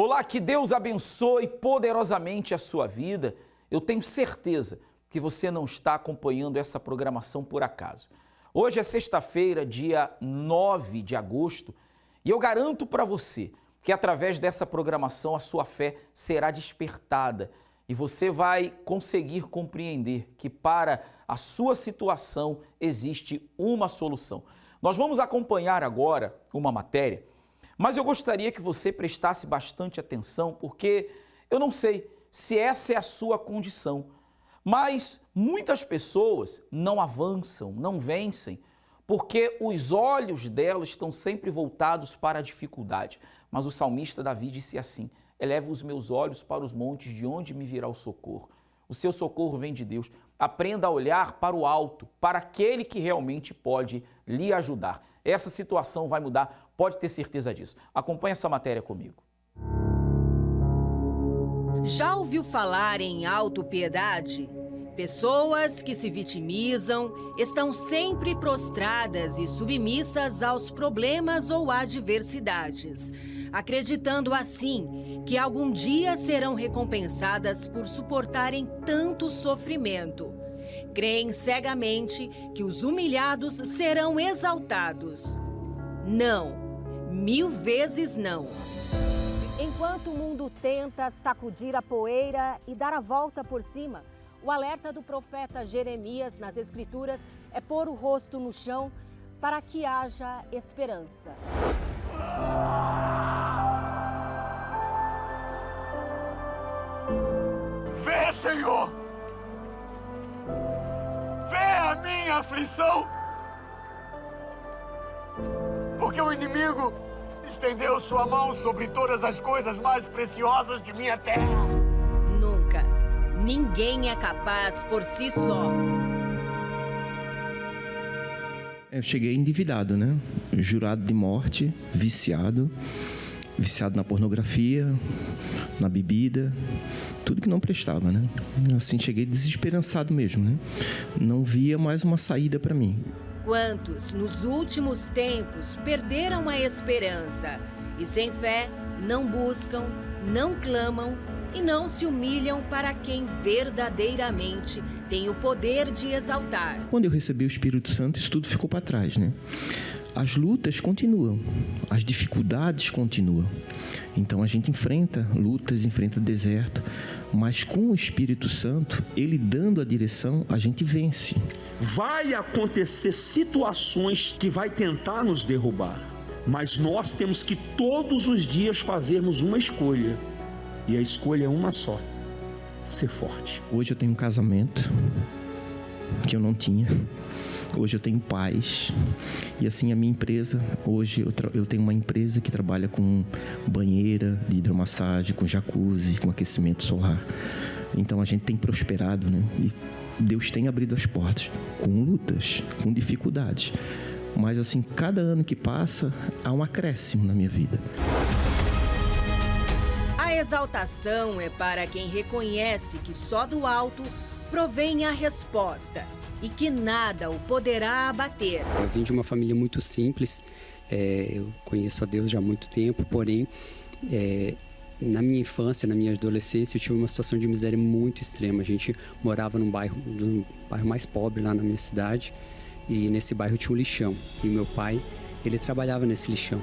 Olá, que Deus abençoe poderosamente a sua vida. Eu tenho certeza que você não está acompanhando essa programação por acaso. Hoje é sexta-feira, dia 9 de agosto, e eu garanto para você que através dessa programação a sua fé será despertada e você vai conseguir compreender que para a sua situação existe uma solução. Nós vamos acompanhar agora uma matéria, mas eu gostaria que você prestasse bastante atenção, porque eu não sei se essa é a sua condição, mas muitas pessoas não avançam, não vencem, porque os olhos delas estão sempre voltados para a dificuldade. Mas o salmista Davi disse assim: eleva os meus olhos para os montes, de onde me virá o socorro. O seu socorro vem de Deus. Aprenda a olhar para o alto, para aquele que realmente pode lhe ajudar. Essa situação vai mudar, pode ter certeza disso. Acompanhe essa matéria comigo. Já ouviu falar em autopiedade? Pessoas que se vitimizam estão sempre prostradas e submissas aos problemas ou adversidades, acreditando assim que algum dia serão recompensadas por suportarem tanto sofrimento. Creem cegamente que os humilhados serão exaltados. Não, 1000 vezes não. Enquanto o mundo tenta sacudir a poeira e dar a volta por cima, o alerta do profeta Jeremias nas Escrituras é pôr o rosto no chão para que haja esperança. Vê, Senhor! Vê a minha aflição! Porque o inimigo estendeu sua mão sobre todas as coisas mais preciosas de minha terra. Nunca. Ninguém é capaz por si só. Eu cheguei endividado, né? Jurado de morte, viciado na pornografia, na bebida, tudo que não prestava, né? Assim, cheguei desesperançado mesmo, né? Não via mais uma saída para mim. Quantos, nos últimos tempos, perderam a esperança e, sem fé, não buscam, não clamam e não se humilham para quem verdadeiramente tem o poder de exaltar. Quando eu recebi o Espírito Santo, isso tudo ficou para trás, né? As lutas continuam, as dificuldades continuam. Então a gente enfrenta lutas, enfrenta deserto, mas com o Espírito Santo, ele dando a direção, a gente vence. Vai acontecer situações que vai tentar nos derrubar, mas nós temos que todos os dias fazermos uma escolha. E a escolha é uma só: ser forte. Hoje eu tenho um casamento que eu não tinha. Hoje eu tenho paz. E assim a minha empresa, hoje eu tenho uma empresa que trabalha com banheira de hidromassagem, com jacuzzi, com aquecimento solar. Então a gente tem prosperado, né? E Deus tem abrido as portas, com lutas, com dificuldades. Mas assim, cada ano que passa, há um acréscimo na minha vida. A exaltação é para quem reconhece que só do alto provém a resposta e que nada o poderá abater. Eu vim de uma família muito simples, eu conheço a Deus já há muito tempo, porém, na minha infância, na minha adolescência, eu tive uma situação de miséria muito extrema. A gente morava num bairro mais pobre lá na minha cidade, e nesse bairro tinha um lixão, e meu pai, ele trabalhava nesse lixão.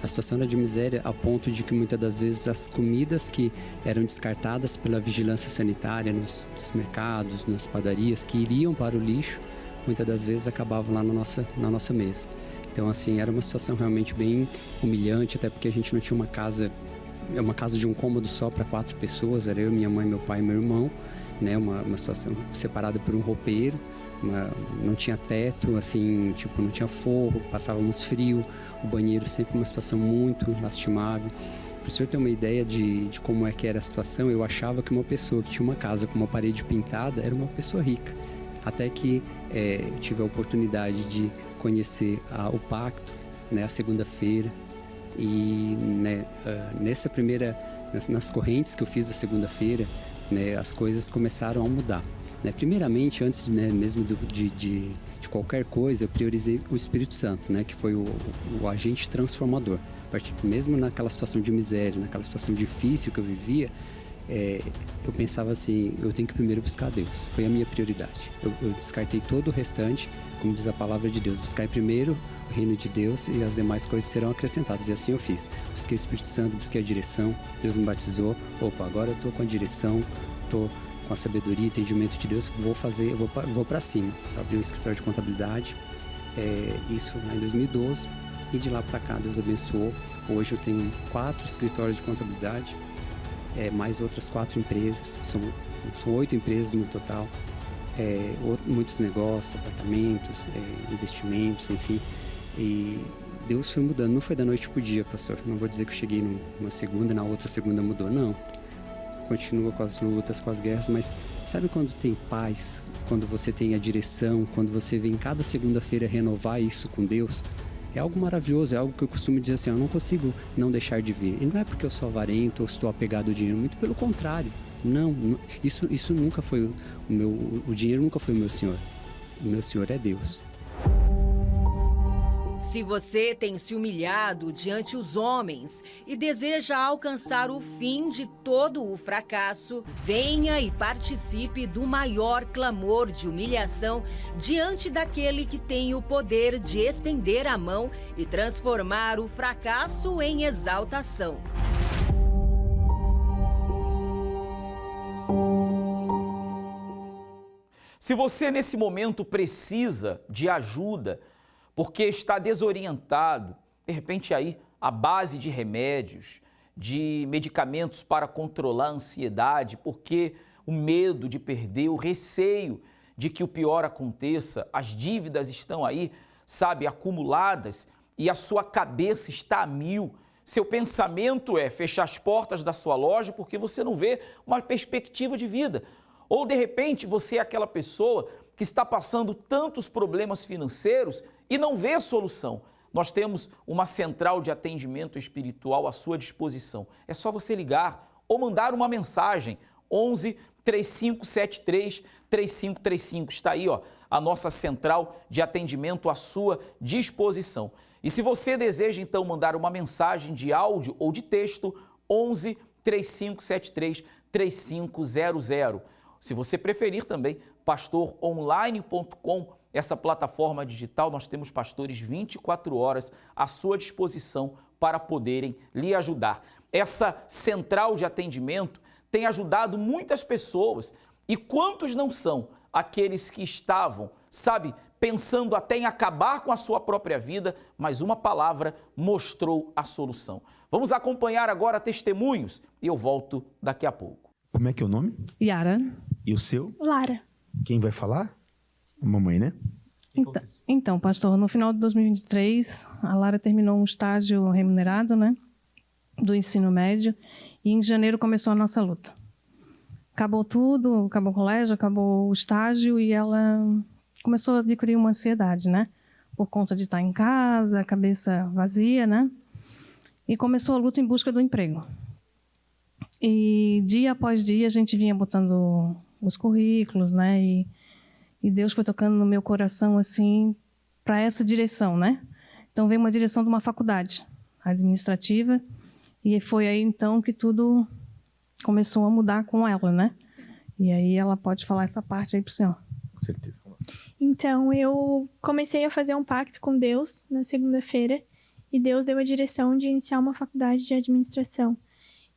A situação era de miséria a ponto de que muitas das vezes as comidas que eram descartadas pela vigilância sanitária nos mercados, nas padarias, que iriam para o lixo, muitas das vezes acabavam lá na nossa mesa. Então, assim, era uma situação realmente bem humilhante, até porque a gente não tinha uma casa de um cômodo só para 4 pessoas, era eu, minha mãe, meu pai e meu irmão, né? Uma situação separada por um roupeiro. Não tinha teto, assim, tipo, não tinha forro, passávamos frio, o banheiro sempre uma situação muito lastimável. Para o senhor ter uma ideia de como é que era a situação, eu achava que uma pessoa que tinha uma casa com uma parede pintada era uma pessoa rica. Até que eu tive a oportunidade de conhecer o Pacto, né, a segunda-feira, e né, nas correntes que eu fiz da segunda-feira, né, as coisas começaram a mudar. Primeiramente, antes, né, mesmo de de qualquer coisa, eu priorizei o Espírito Santo, né? Que foi o agente transformador. Mesmo naquela situação de miséria, naquela situação difícil que eu vivia, eu pensava assim, eu tenho que primeiro buscar Deus. Foi a minha prioridade. Eu descartei todo o restante, como diz a palavra de Deus. Buscai primeiro o reino de Deus e as demais coisas serão acrescentadas. E assim eu fiz. Busquei o Espírito Santo, busquei a direção. Deus me batizou. Opa, agora eu estou com a direção, estou com a sabedoria, entendimento de Deus. Vou para cima. Abri um escritório de contabilidade. Isso lá em 2012. E de lá para cá Deus abençoou. Hoje eu tenho 4 escritórios de contabilidade. Mais outras 4 empresas, são 8 empresas no total, muitos negócios, apartamentos, investimentos, enfim. E Deus foi mudando, não foi da noite para o dia, pastor. Não vou dizer que eu cheguei numa segunda, na outra segunda mudou, não. Continua com as lutas, com as guerras, mas sabe quando tem paz, quando você tem a direção, quando você vem cada segunda-feira renovar isso com Deus? É algo maravilhoso, é algo que eu costumo dizer assim, eu não consigo não deixar de vir. E não é porque eu sou avarento ou estou apegado ao dinheiro, muito pelo contrário. Não, isso nunca foi o dinheiro nunca foi o meu Senhor. O meu Senhor é Deus. Se você tem se humilhado diante os homens e deseja alcançar o fim de todo o fracasso, venha e participe do maior clamor de humilhação diante daquele que tem o poder de estender a mão e transformar o fracasso em exaltação. Se você nesse momento precisa de ajuda, porque está desorientado, de repente aí a base de remédios, de medicamentos para controlar a ansiedade, porque o medo de perder, o receio de que o pior aconteça, as dívidas estão aí, sabe, acumuladas e a sua cabeça está a mil. Seu pensamento é fechar as portas da sua loja porque você não vê uma perspectiva de vida. Ou de repente você é aquela pessoa que está passando tantos problemas financeiros e não vê a solução. Nós temos uma central de atendimento espiritual à sua disposição. É só você ligar ou mandar uma mensagem, 11 3573 3535. Está aí, ó, a nossa central de atendimento à sua disposição. E se você deseja então mandar uma mensagem de áudio ou de texto, 11 3573 3500. Se você preferir também, pastoronline.com, essa plataforma digital, nós temos pastores 24 horas à sua disposição para poderem lhe ajudar. Essa central de atendimento tem ajudado muitas pessoas. E quantos não são aqueles que estavam, sabe, pensando até em acabar com a sua própria vida, mas uma palavra mostrou a solução. Vamos acompanhar agora testemunhos e eu volto daqui a pouco. Como é que é o nome? Yara. E o seu? Lara. Quem vai falar? A mamãe, né? Então, pastor, no final de 2023, a Lara terminou um estágio remunerado, né, do ensino médio, e em janeiro começou a nossa luta. Acabou tudo, acabou o colégio, acabou o estágio e ela começou a adquirir uma ansiedade, né, por conta de estar em casa, a cabeça vazia, né, e começou a luta em busca do emprego. E dia após dia a gente vinha botando os currículos, né, e Deus foi tocando no meu coração, assim, para essa direção, né? Então, veio uma direção de uma faculdade administrativa e foi aí, então, que tudo começou a mudar com ela, né? E aí ela pode falar essa parte aí para o senhor. Com certeza. Então, eu comecei a fazer um pacto com Deus na segunda-feira e Deus deu a direção de iniciar uma faculdade de administração.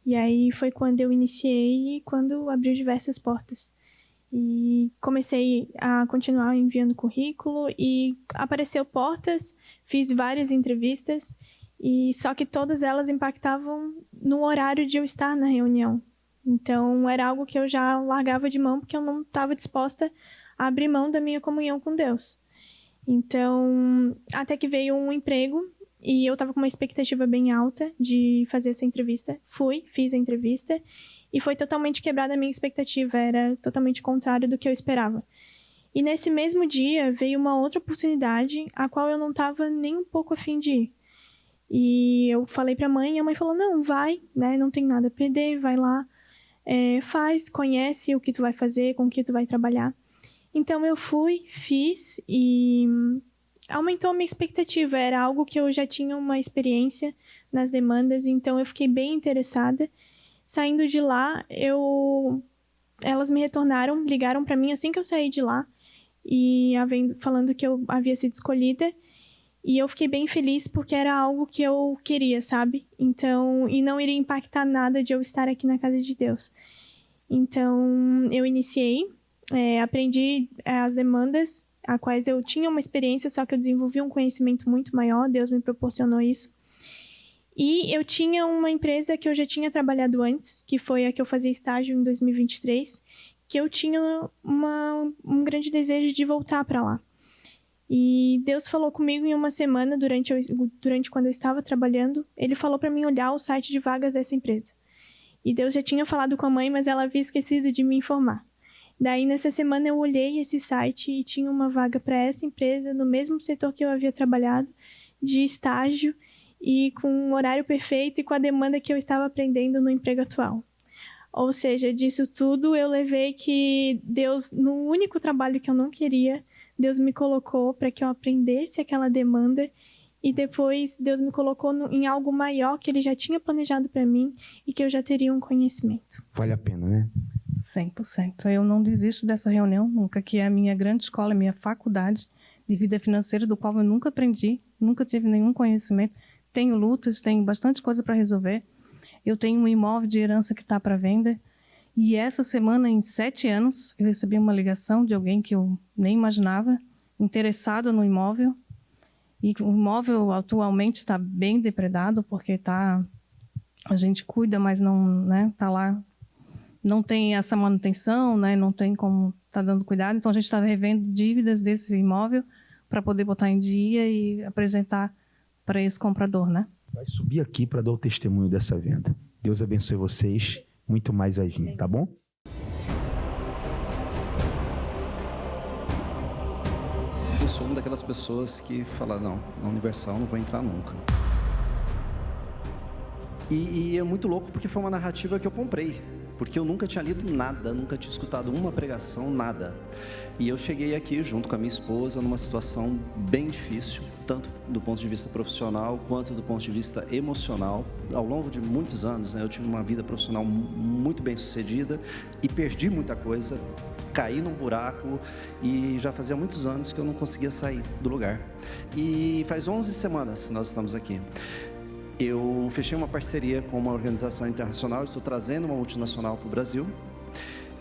E aí foi quando eu iniciei e quando abriu diversas portas. E comecei a continuar enviando currículo e apareceu portas, fiz várias entrevistas, e só que todas elas impactavam no horário de eu estar na reunião. Então, era algo que eu já largava de mão porque eu não estava disposta a abrir mão da minha comunhão com Deus. Então, até que veio um emprego e eu estava com uma expectativa bem alta de fazer essa entrevista. Fiz a entrevista. E foi totalmente quebrada a minha expectativa, era totalmente contrário do que eu esperava. E nesse mesmo dia veio uma outra oportunidade, a qual eu não estava nem um pouco a fim de ir. E eu falei para a mãe, e a mãe falou, não, vai, né, não tem nada a perder, vai lá, faz, conhece o que tu vai fazer, com o que tu vai trabalhar. Então eu fui, fiz e aumentou a minha expectativa. Era algo que eu já tinha uma experiência nas demandas, então eu fiquei bem interessada. Saindo de lá, elas me retornaram, ligaram para mim assim que eu saí de lá, e falando que eu havia sido escolhida. E eu fiquei bem feliz porque era algo que eu queria, sabe? Então, e não iria impactar nada de eu estar aqui na casa de Deus. Então, eu iniciei, aprendi as demandas, a quais eu tinha uma experiência, só que eu desenvolvi um conhecimento muito maior, Deus me proporcionou isso. E eu tinha uma empresa que eu já tinha trabalhado antes, que foi a que eu fazia estágio em 2023, que eu tinha um grande desejo de voltar para lá. E Deus falou comigo em uma semana, durante quando eu estava trabalhando, Ele falou para mim olhar o site de vagas dessa empresa. E Deus já tinha falado com a mãe, mas ela havia esquecido de me informar. Daí, nessa semana, eu olhei esse site e tinha uma vaga para essa empresa, no mesmo setor que eu havia trabalhado, de estágio, e com um horário perfeito e com a demanda que eu estava aprendendo no emprego atual. Ou seja, disso tudo, eu levei que Deus, no único trabalho que eu não queria, Deus me colocou para que eu aprendesse aquela demanda e depois Deus me colocou em algo maior que Ele já tinha planejado para mim e que eu já teria um conhecimento. Vale a pena, né? 100%. Eu não desisto dessa reunião nunca, que é a minha grande escola, a minha faculdade de vida financeira, do qual eu nunca aprendi, nunca tive nenhum conhecimento. Tenho lutas, tenho bastante coisa para resolver. Eu tenho um imóvel de herança que está para venda. E essa semana, em 7 anos, eu recebi uma ligação de alguém que eu nem imaginava, interessado no imóvel. E o imóvel atualmente está bem depredado, porque a gente cuida, mas não, né, tá lá, não tem essa manutenção, né, não tem como tá dando cuidado. Então a gente está revendo dívidas desse imóvel para poder botar em dia e apresentar para esse comprador, né? Vai subir aqui para dar o testemunho dessa venda. Deus abençoe vocês. Muito mais vai vir, tá bom? Eu sou uma daquelas pessoas que fala, não, na Universal não vou entrar nunca. E é muito louco porque foi uma narrativa que eu comprei. Porque eu nunca tinha lido nada, nunca tinha escutado uma pregação, nada. E eu cheguei aqui junto com a minha esposa numa situação bem difícil, tanto do ponto de vista profissional quanto do ponto de vista emocional. Ao longo de muitos anos, né, eu tive uma vida profissional muito bem sucedida e perdi muita coisa, caí num buraco e já fazia muitos anos que eu não conseguia sair do lugar. E faz 11 semanas que nós estamos aqui. Eu fechei uma parceria com uma organização internacional, estou trazendo uma multinacional para o Brasil.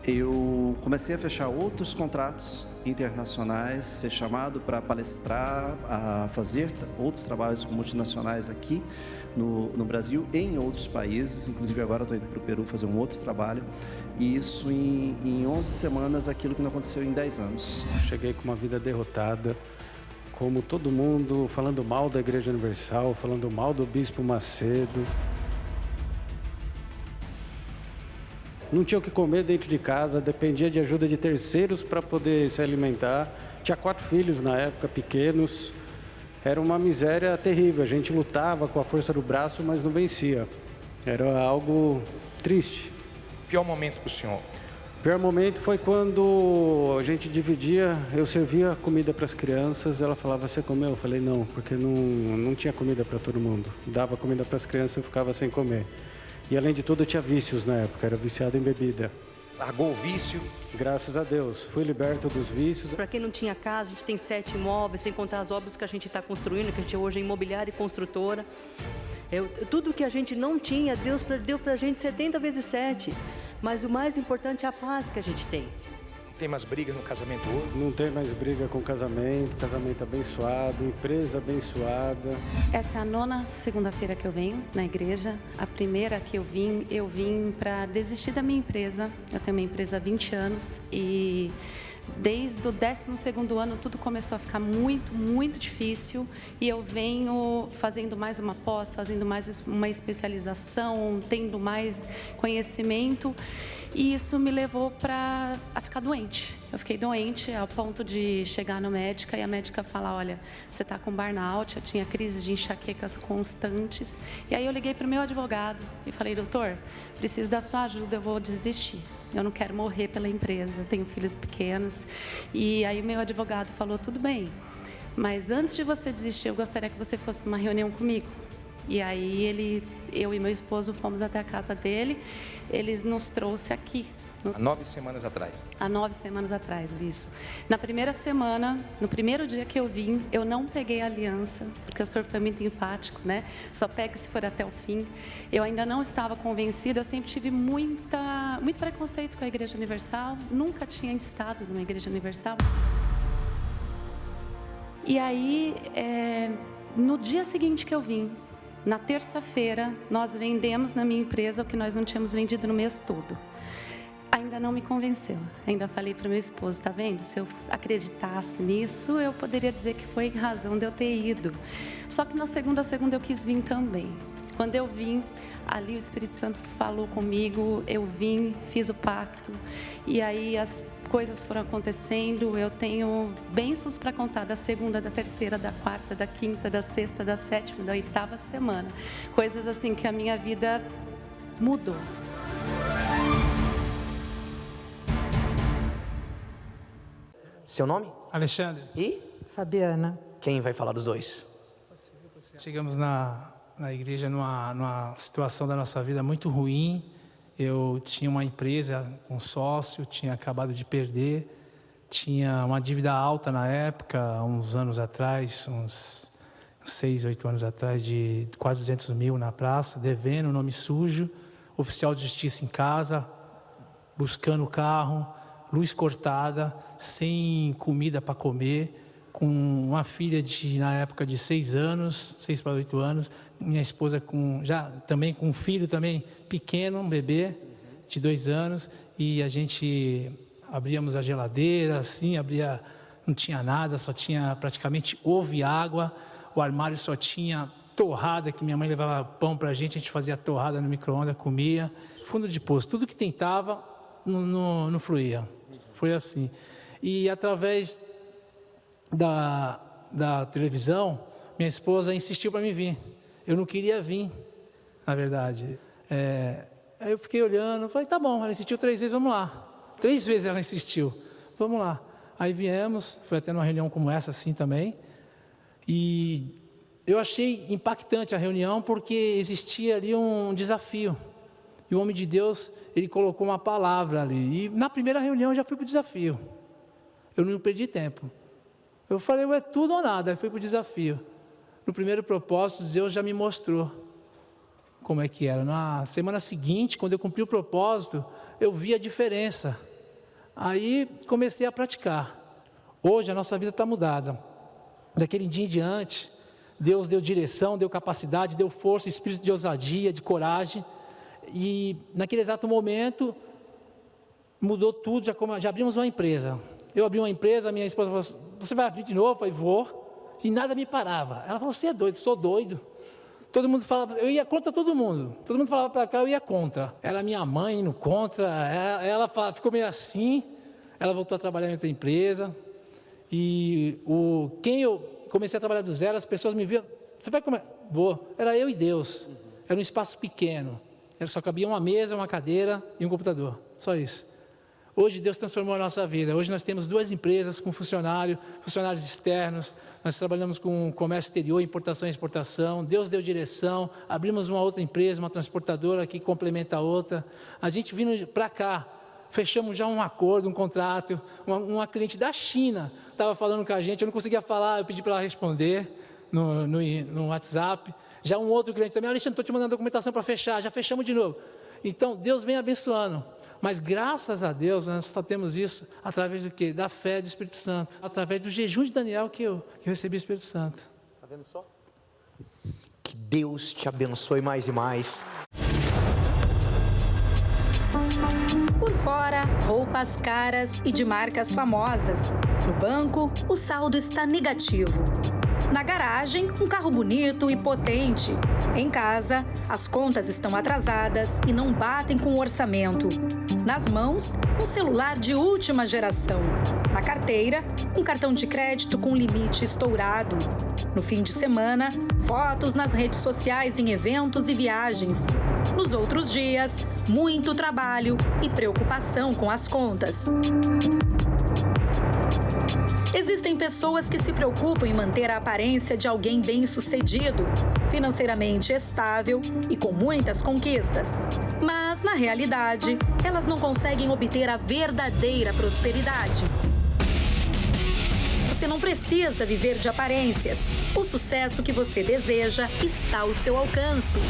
Eu comecei a fechar outros contratos internacionais, ser chamado para palestrar, a fazer outros trabalhos com multinacionais aqui no Brasil e em outros países. Inclusive agora estou indo para o Peru fazer um outro trabalho. E isso em 11 semanas, aquilo que não aconteceu em 10 anos. Cheguei com uma vida derrotada. Como todo mundo, falando mal da Igreja Universal, falando mal do Bispo Macedo. Não tinha o que comer dentro de casa, dependia de ajuda de terceiros para poder se alimentar. Tinha 4 filhos na época, pequenos. Era uma miséria terrível. A gente lutava com a força do braço, mas não vencia. Era algo triste. Pior momento para o senhor? O pior momento foi quando a gente dividia, eu servia comida para as crianças, ela falava, você comeu? Eu falei, não, porque não tinha comida para todo mundo. Dava comida para as crianças, eu ficava sem comer. E além de tudo, eu tinha vícios na época, era viciado em bebida. Largou o vício? Graças a Deus, fui liberto dos vícios. Para quem não tinha casa, a gente tem 7 imóveis, sem contar as obras que a gente está construindo, que a gente hoje é imobiliária e construtora. Tudo que a gente não tinha, Deus deu para a gente 70 vezes 7. Mas o mais importante é a paz que a gente tem. Não tem mais briga no casamento hoje? Não tem mais briga com casamento abençoado, empresa abençoada. Essa é a 9ª segunda-feira que eu venho na igreja. A primeira que eu vim para desistir da minha empresa. Eu tenho uma empresa há 20 anos e desde o 12º ano tudo começou a ficar muito, muito difícil e eu venho fazendo mais uma pós, fazendo mais uma especialização, tendo mais conhecimento e isso me levou a ficar doente. Eu fiquei doente ao ponto de chegar no médico e a médica falar, olha, você está com burnout, eu tinha crises de enxaquecas constantes e aí eu liguei para o meu advogado e falei, doutor, preciso da sua ajuda, eu vou desistir. eu não quero morrer pela empresa, tenho filhos pequenos. E aí meu advogado falou, tudo bem, mas antes de você desistir, eu gostaria que você fosse numa reunião comigo. E aí eu e meu esposo fomos até a casa dele, ele nos trouxe aqui. Há 9 semanas atrás. Há 9 semanas atrás, bispo. Na primeira semana, no primeiro dia que eu vim, eu não peguei a aliança, porque o senhor foi muito enfático, né? Só pegue se for até o fim. Eu ainda não estava convencida, eu sempre tive muito preconceito com a Igreja Universal, nunca tinha estado numa Igreja Universal. E aí, no dia seguinte que eu vim, na terça-feira, nós vendemos na minha empresa o que nós não tínhamos vendido no mês todo. Ainda não me convenceu. Ainda falei para o meu esposo, tá vendo? Se eu acreditasse nisso, eu poderia dizer que foi razão de eu ter ido. Só que na segunda eu quis vir também. Quando eu vim, ali o Espírito Santo falou comigo, eu vim, fiz o pacto, e aí as coisas foram acontecendo. Eu tenho bênçãos para contar da segunda, da terceira, da quarta, da quinta, da sexta, da sétima, da 8ª semana. Coisas assim que a minha vida mudou. Seu nome? Alexandre. E? Fabiana. Quem vai falar dos dois? Chegamos na igreja numa situação da nossa vida muito ruim. Eu tinha uma empresa com sócio, tinha acabado de perder, tinha uma dívida alta na época, uns anos atrás, uns 6, 8 anos atrás, de quase 200 mil na praça, devendo, nome sujo, oficial de justiça em casa, buscando o carro, luz cortada, sem comida para comer, com uma filha na época de 6 anos, 6 para 8 anos, minha esposa também com um filho também pequeno, um bebê de 2 anos, e a gente abríamos a geladeira, assim, não tinha nada, só tinha praticamente ovo e água, o armário só tinha torrada, que minha mãe levava pão para a gente fazia torrada no micro-ondas, comia, fundo de poço, tudo que tentava não fluía. Foi assim. E através da televisão, minha esposa insistiu para mim vir. Eu não queria vir, na verdade. Aí eu fiquei olhando, falei, tá bom, ela insistiu 3 vezes, vamos lá. 3 vezes ela insistiu, vamos lá. Aí viemos, foi até numa reunião como essa assim também. E eu achei impactante a reunião porque existia ali um desafio. E o homem de Deus, ele colocou uma palavra ali. E na primeira reunião eu já fui para o desafio. Eu não perdi tempo. Eu falei, é tudo ou nada. Aí fui para o desafio. No primeiro propósito, Deus já me mostrou como é que era. Na semana seguinte, quando eu cumpri o propósito, eu vi a diferença. Aí comecei a praticar. Hoje a nossa vida está mudada. Daquele dia em diante, Deus deu direção, deu capacidade, deu força, espírito de ousadia, de coragem. E naquele exato momento, mudou tudo, já abrimos uma empresa. Eu abri uma empresa, minha esposa falou, você vai abrir de novo? Eu falei, vou. E nada me parava. Ela falou, você é doido? Sou doido. Todo mundo falava, eu ia contra todo mundo. Todo mundo falava para cá, eu ia contra. Era minha mãe indo contra, ela ficou meio assim. Ela voltou a trabalhar em outra empresa. E quem eu comecei a trabalhar do zero, as pessoas me viam, você vai comer? Vou. Era eu e Deus. Era um espaço pequeno. Só cabia uma mesa, uma cadeira e um computador. Só isso. Hoje Deus transformou a nossa vida. Hoje nós temos 2 empresas com funcionários externos. Nós trabalhamos com comércio exterior, importação e exportação. Deus deu direção. Abrimos uma outra empresa, uma transportadora que complementa a outra. A gente vindo para cá, fechamos já um acordo, um contrato. Uma cliente da China estava falando com a gente. Eu não conseguia falar, eu pedi para ela responder no WhatsApp. Já um outro cliente também, Alexandre, estou te mandando documentação para fechar, já fechamos de novo. Então, Deus vem abençoando. Mas graças a Deus, nós só temos isso através do quê? Da fé do Espírito Santo. Através do jejum de Daniel que eu recebi o Espírito Santo. Está vendo só? Que Deus te abençoe mais e mais. Por fora, roupas caras e de marcas famosas. No banco, o saldo está negativo. Na garagem, um carro bonito e potente. Em casa, as contas estão atrasadas e não batem com o orçamento. Nas mãos, um celular de última geração. Na carteira, um cartão de crédito com limite estourado. No fim de semana, fotos nas redes sociais em eventos e viagens. Nos outros dias, muito trabalho e preocupação com as contas. Existem pessoas que se preocupam em manter a aparência de alguém bem-sucedido, financeiramente estável e com muitas conquistas. Mas, na realidade, elas não conseguem obter a verdadeira prosperidade. Você não precisa viver de aparências. O sucesso que você deseja está ao seu alcance.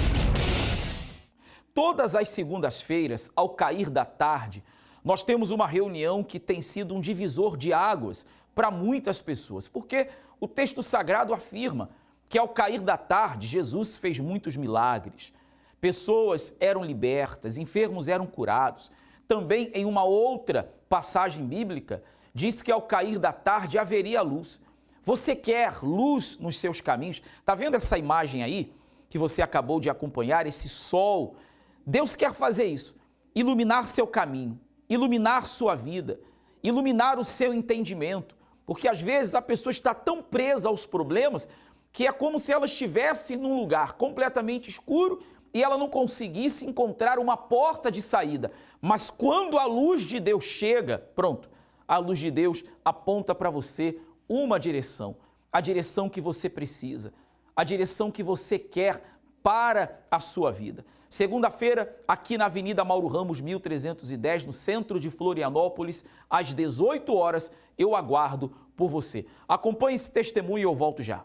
Todas as segundas-feiras, ao cair da tarde, nós temos uma reunião que tem sido um divisor de águas para muitas pessoas, porque o texto sagrado afirma que ao cair da tarde, Jesus fez muitos milagres. Pessoas eram libertas, enfermos eram curados. Também em uma outra passagem bíblica, diz que ao cair da tarde haveria luz. Você quer luz nos seus caminhos? Está vendo essa imagem aí que você acabou de acompanhar, esse sol? Deus quer fazer isso, iluminar seu caminho, iluminar sua vida, iluminar o seu entendimento, porque às vezes a pessoa está tão presa aos problemas que é como se ela estivesse num lugar completamente escuro e ela não conseguisse encontrar uma porta de saída. Mas quando a luz de Deus chega, pronto, a luz de Deus aponta para você uma direção, a direção que você precisa, a direção que você quer para a sua vida. Segunda-feira, aqui na Avenida Mauro Ramos, 1310, no centro de Florianópolis, às 18 horas, eu aguardo por você. Acompanhe esse testemunho e eu volto já.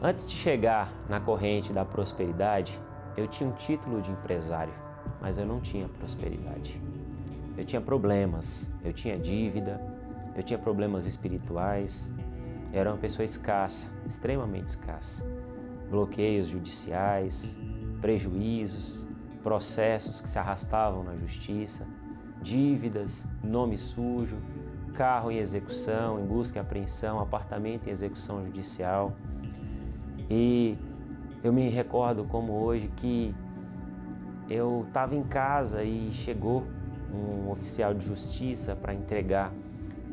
Antes de chegar na corrente da prosperidade, eu tinha um título de empresário, mas eu não tinha prosperidade. Eu tinha problemas, eu tinha dívida, eu tinha problemas espirituais, eu era uma pessoa escassa, extremamente escassa. Bloqueios judiciais, prejuízos, processos que se arrastavam na justiça, dívidas, nome sujo, carro em execução, em busca e apreensão, apartamento em execução judicial. E eu me recordo como hoje que eu estava em casa e chegou um oficial de justiça para entregar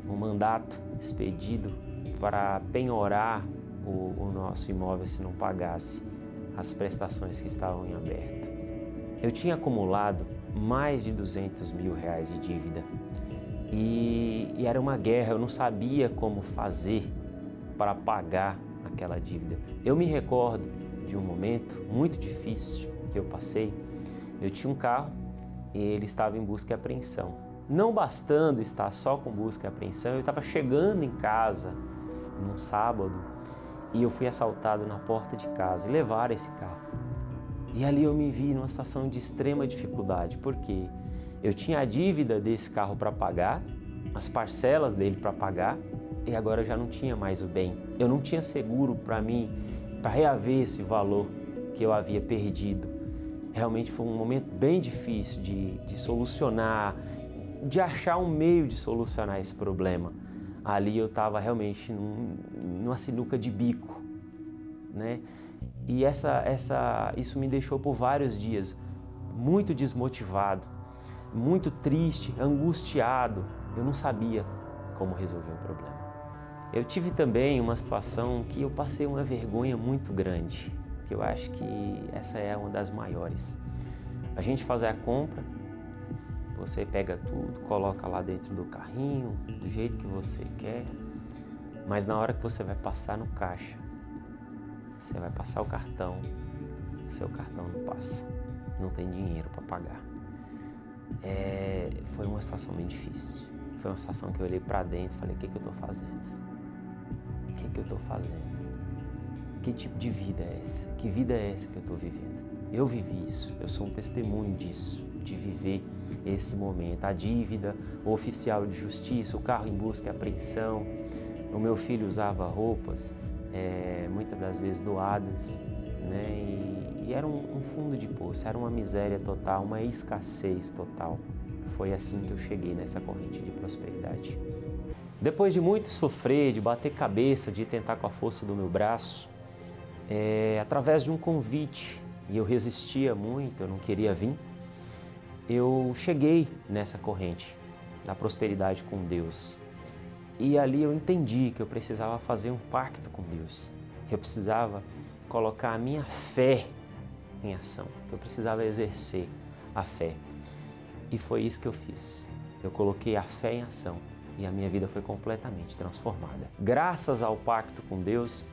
um mandato expedido para penhorar o nosso imóvel se não pagasse as prestações que estavam em aberto. Eu tinha acumulado mais de R$200 mil de dívida e era uma guerra, eu não sabia como fazer para pagar aquela dívida. Eu me recordo de um momento muito difícil que eu passei. Eu tinha um carro e ele estava em busca e apreensão. Não bastando estar só com busca e apreensão, eu estava chegando em casa num sábado e eu fui assaltado na porta de casa e levaram esse carro. E ali eu me vi numa situação de extrema dificuldade, porque eu tinha a dívida desse carro para pagar, as parcelas dele para pagar, e agora eu já não tinha mais o bem. Eu não tinha seguro para mim, para reaver esse valor que eu havia perdido. Realmente foi um momento bem difícil de solucionar, de achar um meio de solucionar esse problema. Ali eu estava realmente numa sinuca de bico, né? E isso me deixou por vários dias muito desmotivado, muito triste, angustiado. Eu não sabia como resolver o problema. Eu tive também uma situação que eu passei uma vergonha muito grande, que eu acho que essa é uma das maiores. A gente faz a compra, você pega tudo, coloca lá dentro do carrinho, do jeito que você quer, mas na hora que você vai passar no caixa, você vai passar o cartão, o seu cartão não passa, não tem dinheiro para pagar. Foi uma situação bem difícil, foi uma situação que eu olhei para dentro e falei, o que eu estou fazendo? O que eu estou fazendo? Que tipo de vida é essa? Que vida é essa que eu estou vivendo? Eu vivi isso, eu sou um testemunho disso, de viver esse momento. A dívida, o oficial de justiça, o carro em busca e apreensão. O meu filho usava roupas, muitas das vezes doadas, né? E era um fundo de poço, era uma miséria total, uma escassez total. Foi assim que eu cheguei nessa corrente de prosperidade. Depois de muito sofrer, de bater cabeça, de tentar com a força do meu braço, através de um convite, e eu resistia muito, eu não queria vir, eu cheguei nessa corrente da prosperidade com Deus. E ali eu entendi que eu precisava fazer um pacto com Deus, que eu precisava colocar a minha fé em ação, que eu precisava exercer a fé. E foi isso que eu fiz. Eu coloquei a fé em ação e a minha vida foi completamente transformada. Graças ao pacto com Deus,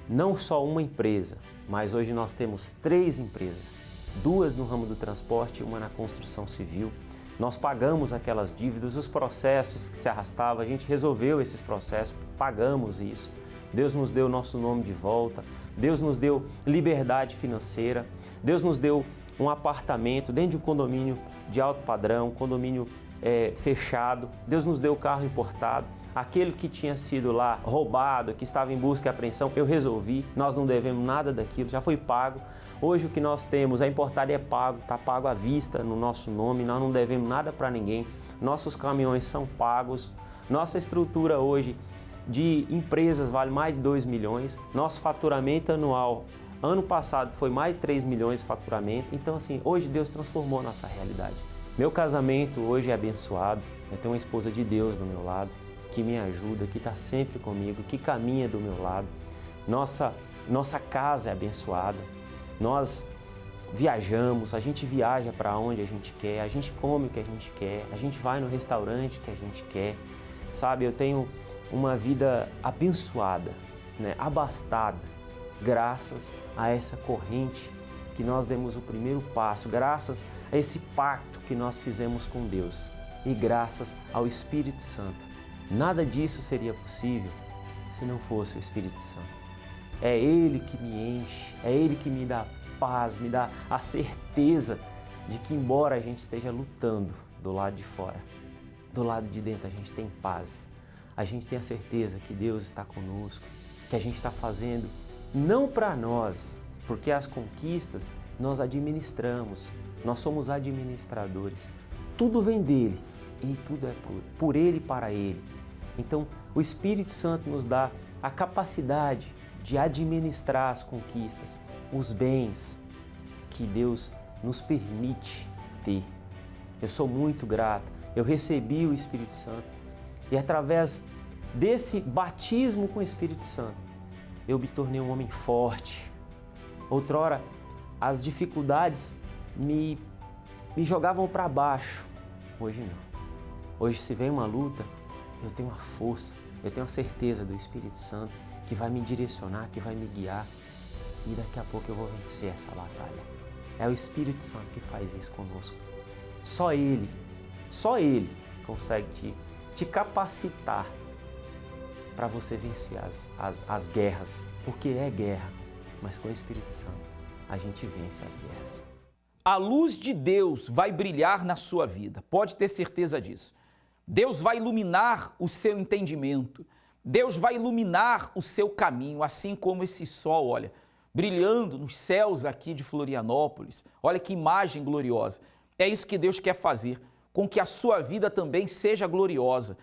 não só uma empresa, mas hoje nós temos 3 empresas, 2 no ramo do transporte e uma na construção civil. Nós pagamos aquelas dívidas, os processos que se arrastavam, a gente resolveu esses processos, pagamos isso. Deus nos deu o nosso nome de volta, Deus nos deu liberdade financeira, Deus nos deu um apartamento dentro de um condomínio de alto padrão, condomínio fechado, Deus nos deu o carro importado. Aquele que tinha sido lá roubado, que estava em busca e apreensão, eu resolvi, nós não devemos nada daquilo, já foi pago. Hoje o que nós temos, a importaria é pago, está pago à vista no nosso nome, nós não devemos nada para ninguém, nossos caminhões são pagos, nossa estrutura hoje de empresas vale mais de 2 milhões, nosso faturamento anual, ano passado foi mais de 3 milhões de faturamento, então assim, hoje Deus transformou a nossa realidade. Meu casamento hoje é abençoado, eu tenho uma esposa de Deus do meu lado, que me ajuda, que está sempre comigo, que caminha do meu lado. Nossa casa é abençoada. Nós viajamos, a gente viaja para onde a gente quer, a gente come o que a gente quer, a gente vai no restaurante que a gente quer. Sabe, eu tenho uma vida abençoada, né? Abastada, graças a essa corrente que nós demos o primeiro passo, graças a esse pacto que nós fizemos com Deus e graças ao Espírito Santo. Nada disso seria possível se não fosse o Espírito Santo. É Ele que me enche, é Ele que me dá paz, me dá a certeza de que embora a gente esteja lutando do lado de fora, do lado de dentro a gente tem paz. A gente tem a certeza que Deus está conosco, que a gente está fazendo não para nós, porque as conquistas nós administramos, nós somos administradores. Tudo vem dele e tudo é por ele e para ele. Então, o Espírito Santo nos dá a capacidade de administrar as conquistas, os bens que Deus nos permite ter. Eu sou muito grato, eu recebi o Espírito Santo e através desse batismo com o Espírito Santo, eu me tornei um homem forte. Outrora, as dificuldades me jogavam para baixo, hoje não. Hoje, se vem uma luta, eu tenho a força, eu tenho a certeza do Espírito Santo que vai me direcionar, que vai me guiar e daqui a pouco eu vou vencer essa batalha. É o Espírito Santo que faz isso conosco. Só Ele consegue te capacitar para você vencer as guerras, porque é guerra, mas com o Espírito Santo a gente vence as guerras. A luz de Deus vai brilhar na sua vida, pode ter certeza disso. Deus vai iluminar o seu entendimento, Deus vai iluminar o seu caminho, assim como esse sol, olha, brilhando nos céus aqui de Florianópolis. Olha que imagem gloriosa. É isso que Deus quer fazer, com que a sua vida também seja gloriosa.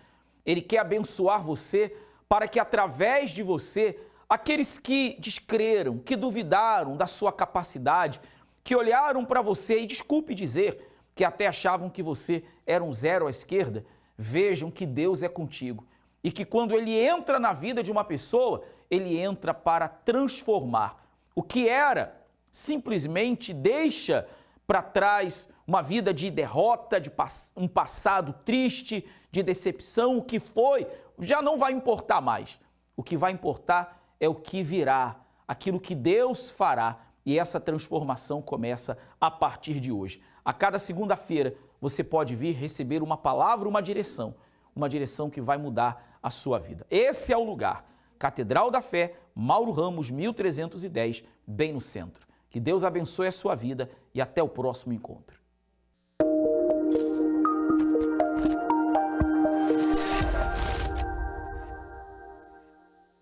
Ele quer abençoar você para que através de você, aqueles que descreram, que duvidaram da sua capacidade, que olharam para você e, desculpe dizer, que até achavam que você era um zero à esquerda, vejam que Deus é contigo e que quando Ele entra na vida de uma pessoa, Ele entra para transformar. O que era, simplesmente deixa para trás uma vida de derrota, de um passado triste, de decepção, o que foi, já não vai importar mais. O que vai importar é o que virá, aquilo que Deus fará. E essa transformação começa a partir de hoje. A cada segunda-feira você pode vir receber uma palavra, uma direção que vai mudar a sua vida. Esse é o lugar. Catedral da Fé, Mauro Ramos, 1310, bem no centro. Que Deus abençoe a sua vida e até o próximo encontro.